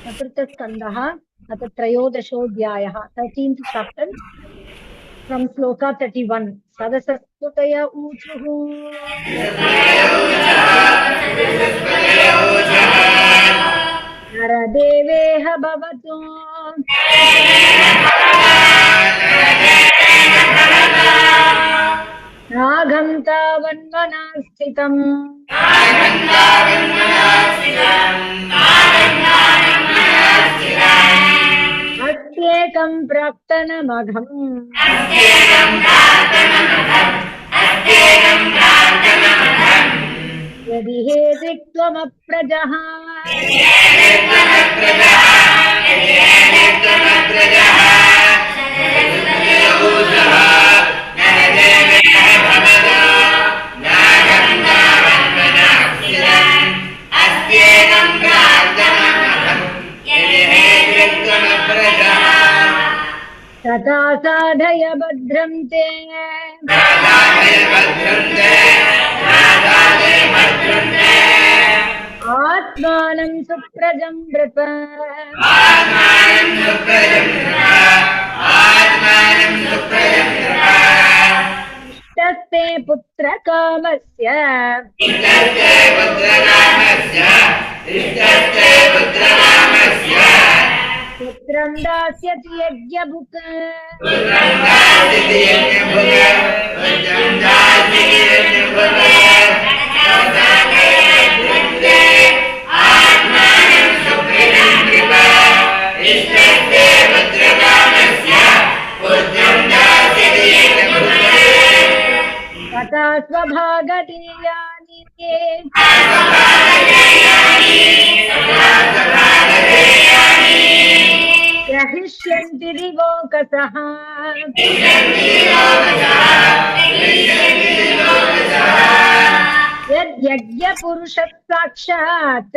चतुर्थस्कन्धः अथ त्रयोदशोऽध्यायः 13th chapter from shloka 31 सदसस्तुतय ऊचुः नरदेवेह भवतु नागं तावन्मना स्थितम् अस्येकं प्राक्तनमघम् यदि हेति त्वमप्रजः तथा साधय भद्रं ते आत्मानं सुप्रजं नृप इष्टस्ते पुत्रकामस्य पुत्रं दास्यति यज्ञभुक् तथा स्वभागधेयानि ग्रहिष्यन्ति दिवोकसः यद्यज्ञपुरुषः साक्षात्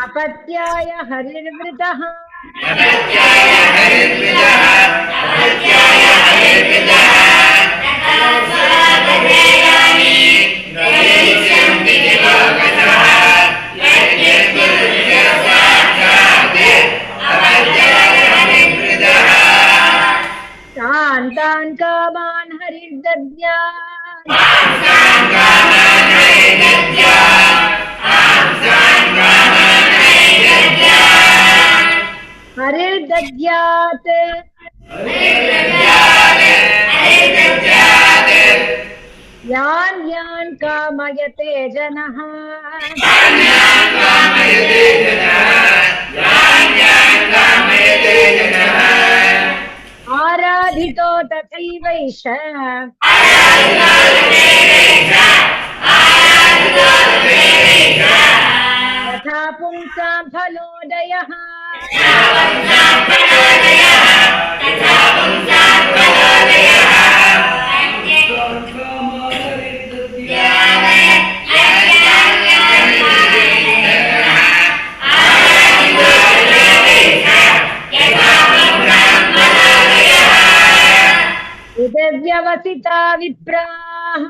अपत्याय हरिर्वृतः तान् तान् कामान् हरिर्दद्यात् हरिर्दद्यात् यान् यान् कामयते जनः आराधितो तथैवैष तथा पुंसां फलोदयः व्यवसिता विप्राः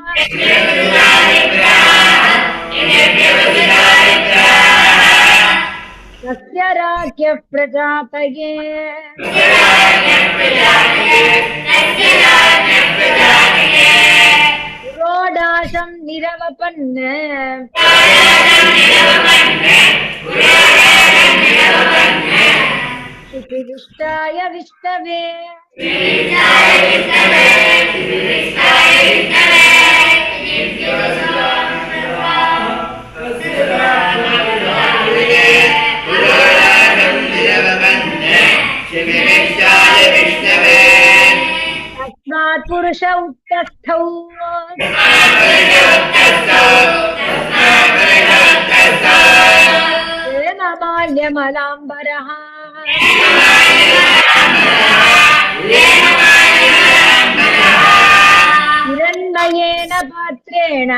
तस्य राज्ञः प्रजापये पुरोडाशं निरवपन् शिखिविष्टाय विष्टवे तस्मात् पुरुष उत्तस्थौ तेन माल्यमलाम्बरः हिरण्मयेन पात्रेण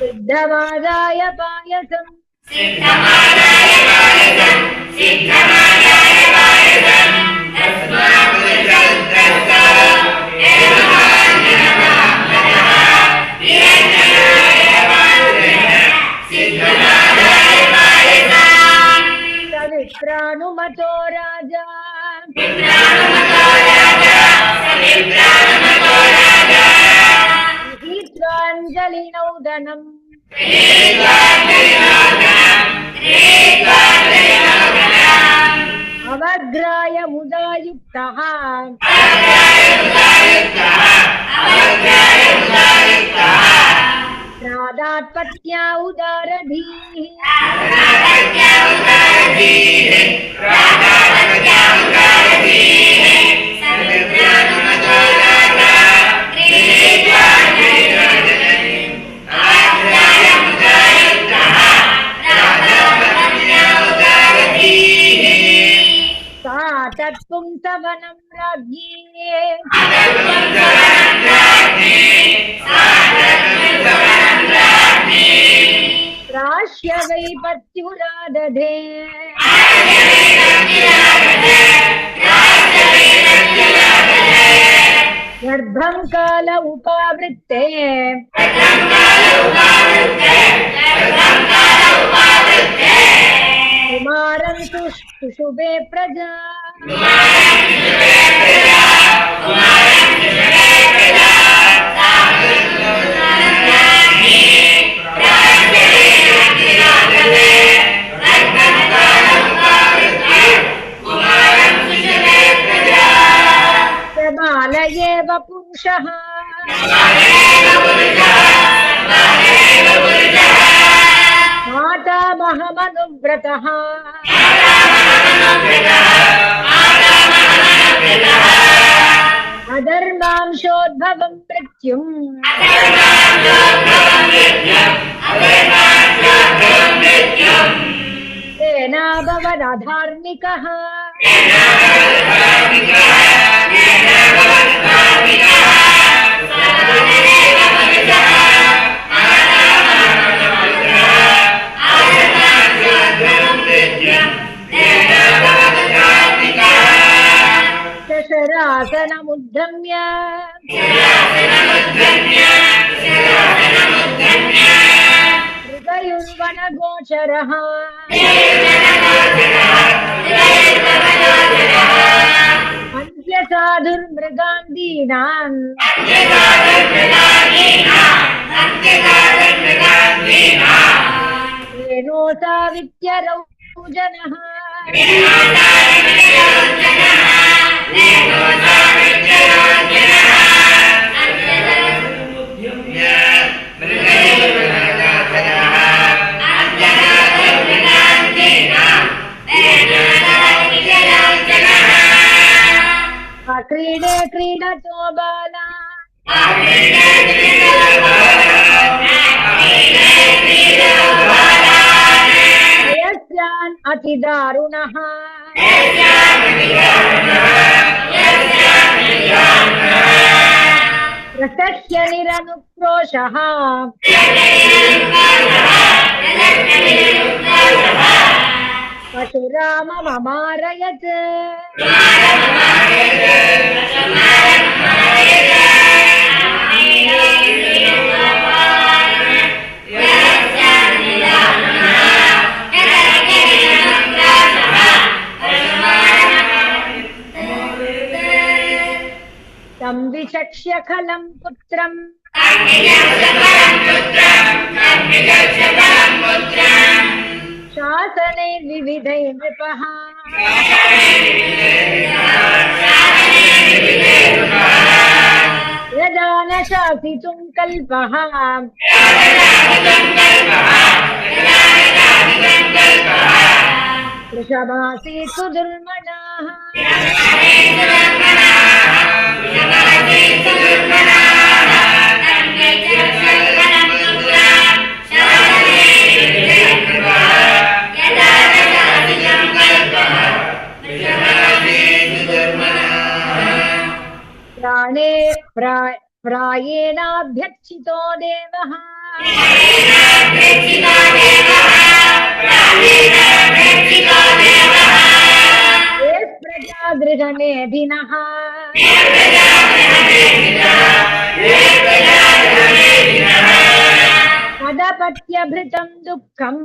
सिद्धमादाय पायसम् विप्रानुमतो राजा गृहीत्वाञ्जलिनौदनम् अवग्राय मुदायुक्तः प्रादात्पत्या उदारधीः सा तत्पुंसवनं राज्ञी प्राश्य वै पत्युरादधे गर्भं काल उपावृत्ते कुमारं सुशुभे प्रजा बाल एव पुरुषः मातामहमनुव्रतः अधर्मांशोद्भवं मृत्युम् तेनाभवदधार्मिकः शरासनमुद्धम्य मृगयुर्वनगोचरः अन्त्यसाधुर्मृगान्दीनान् तेनोसावित्यरौ जनः क्रीडे क्रीडतो बाला यस्यान् अतिदारुणः प्रसह्य निरनुक्रोशः पशुरामममारयत् तं विचक्ष्य खलं पुत्रम् शासनैर्विविधैः नृपः यदा न शासितुं कल्पः वृषभासीत् सुदुर्मनाः प्रायेणाभ्यर्चितो देवः ये प्रजा गृहमेधिनः तदपत्यभृतं दुःखम्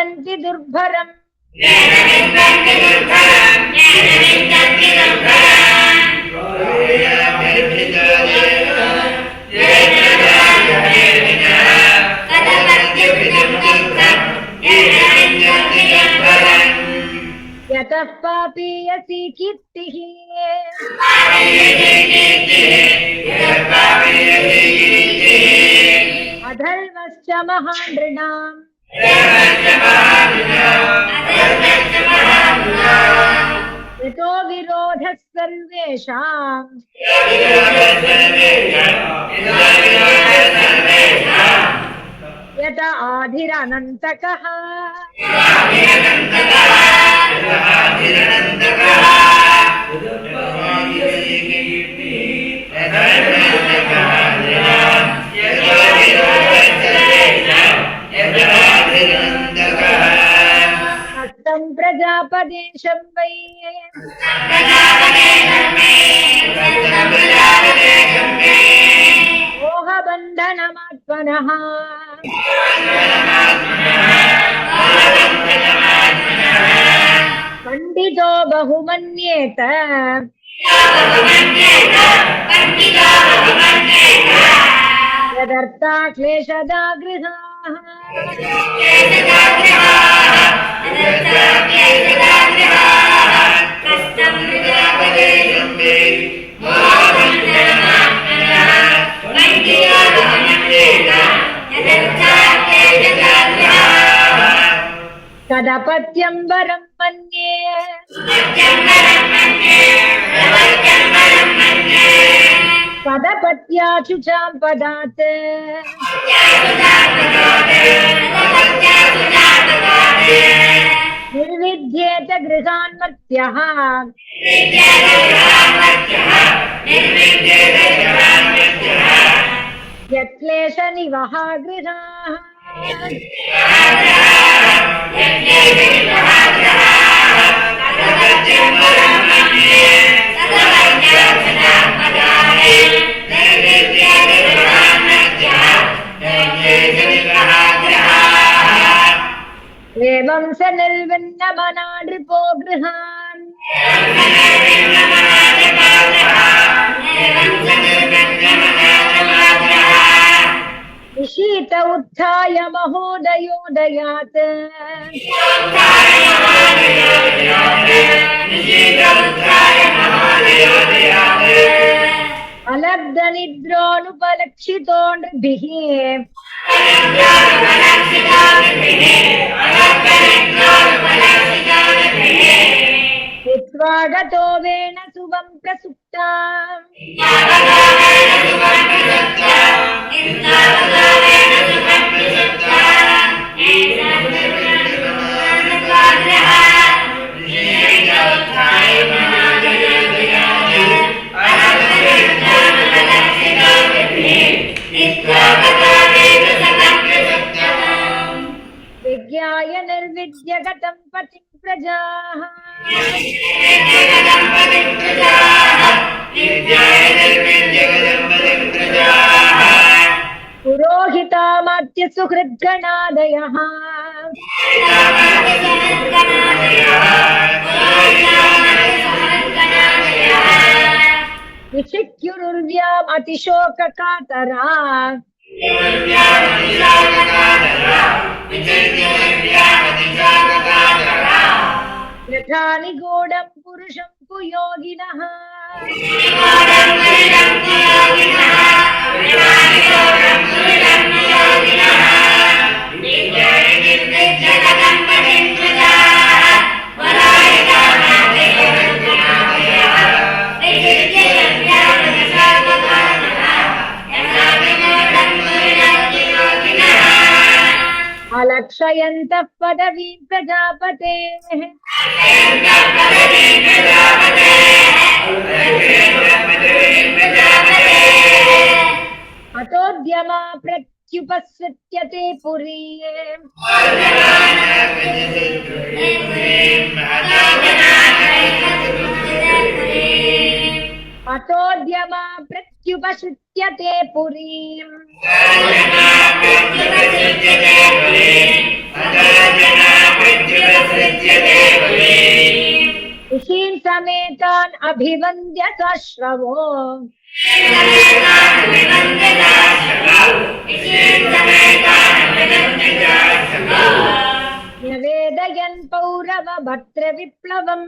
विन्दन्ति दुर्भरम् यतः पापीयसी कीर्तिः अधर्मश्च महानृणाम् यतो विरोधः सर्वेषाम् यत आधिरनन्तकः हस्तं प्रजापदेशं वै मोहबन्धनमात्मनः पण्डितो बहुमन्येत यदर्था क्लेशदा गृहाः तदपत्यं वरं मन्ये पदपत्याचुचां पदात् निर्विद्येत गृहान्मर्त्यः यत्क्लेशनिवः गृहाः एवं स निर्विन्नमना नृपो गृहान् निशीत उत्थाय महोदयोदयात् अलब्धनिद्रोऽनुपलक्षितो नृभिः हित्वा गतो वेन शुभं प्रसुप्ताम् विज्ञाय निर्विद्यगतं पतिं प्रजाः पुरोहितामात्य सुहृद्गणादयः विचिक्युरुर्व्याम् अतिशोककातरा यथा निगूढं पुरुषं कुयोगिनः अलक्षयन्तः पदवीं प्रजापतेः अतोद्यमा प्रत्युपसृत्यते पुरी अतोद्यमा प्रत्युपसृत्यते पुरीम् समेतान् अभिवन्द्य साश्रवो न्यवेदयन् पौरव भद्र विप्लवम्